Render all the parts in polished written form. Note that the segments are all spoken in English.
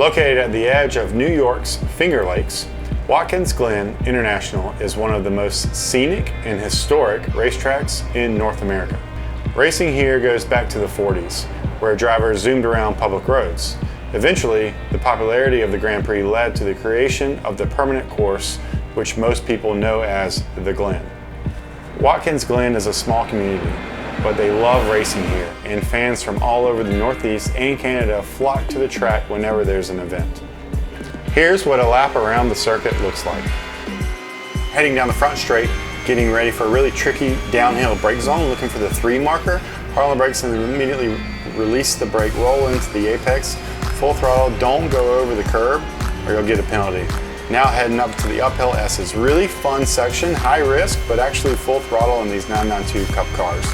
Located at the edge of New York's Finger Lakes, Watkins Glen International is one of the most scenic and historic racetracks in North America. Racing here goes back to the 40s, where drivers zoomed around public roads. Eventually, the popularity of the Grand Prix led to the creation of the permanent course, which most people know as the Glen. Watkins Glen is a small community, but they love racing here, and fans from all over the Northeast and Canada flock to the track whenever there's an event. Here's what a lap around the circuit looks like. Heading down the front straight, getting ready for a really tricky downhill brake zone, looking for the 3 marker, hard on the brakes and immediately release the brake, roll into the apex, full throttle, don't go over the curb or you'll get a penalty. Now heading up to the uphill S's. Really fun section, high risk, but actually full throttle in these 992 Cup cars.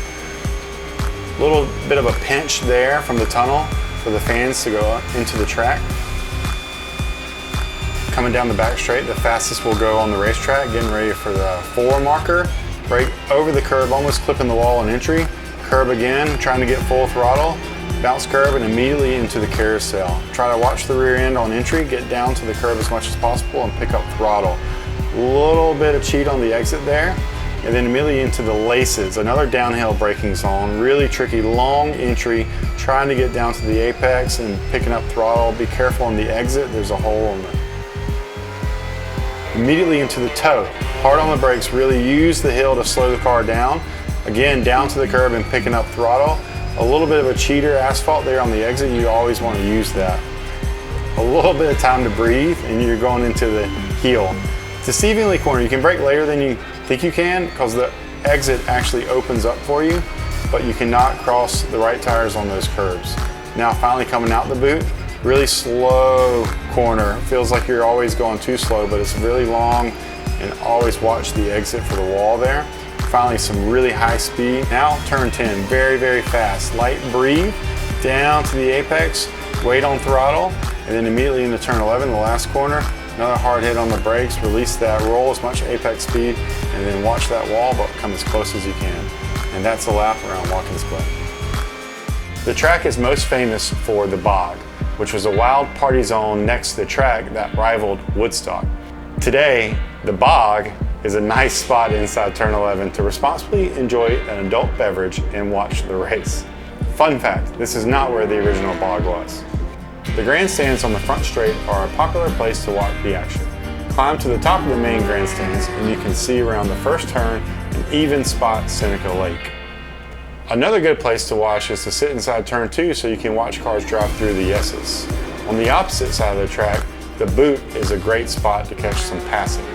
A little bit of a pinch there from the tunnel for the fans to go into the track. Coming down the back straight, the fastest will go on the racetrack, getting ready for the 4 marker. Brake over the curb, almost clipping the wall on entry. Curb again, trying to get full throttle. Bounce curb and immediately into the carousel. Try to watch the rear end on entry, get down to the curb as much as possible and pick up throttle. A little bit of cheat on the exit there. And then immediately into the laces, another downhill braking zone, really tricky, long entry, trying to get down to the apex and picking up throttle. Be careful on the exit, there's a hole in it. Immediately into the toe, hard on the brakes, really use the hill to slow the car down. Again, down to the curb and picking up throttle. A little bit of a cheater asphalt there on the exit, you always want to use that. A little bit of time to breathe and you're going into the heel. Deceivingly corner, you can brake later than you think you can because the exit actually opens up for you, but you cannot cross the right tires on those curbs. Now finally coming out the boot, really slow corner. Feels like you're always going too slow, but it's really long, and always watch the exit for the wall there. Finally some really high speed. Now turn 10, very, very fast. Light breathe, down to the apex, wait on throttle, and then immediately into turn 11, the last corner. Another hard hit on the brakes, release that, roll as much apex speed, and then watch that wall, but come as close as you can. And that's a lap around Watkins Glen. The track is most famous for the Bog, which was a wild party zone next to the track that rivaled Woodstock. Today, the Bog is a nice spot inside turn 11 to responsibly enjoy an adult beverage and watch the race. Fun fact, this is not where the original Bog was. The grandstands on the front straight are a popular place to watch the action. Climb to the top of the main grandstands and you can see around the first turn and even spot Seneca Lake. Another good place to watch is to sit inside turn 2 so you can watch cars drive through the S's. On the opposite side of the track, the boot is a great spot to catch some passing.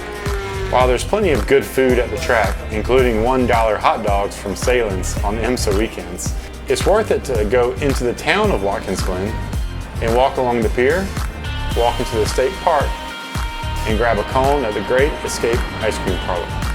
While there's plenty of good food at the track, including $1 hot dogs from Salem's on IMSA weekends, it's worth it to go into the town of Watkins Glen and walk along the pier, walk into the state park, and grab a cone at the Great Escape Ice Cream Parlor.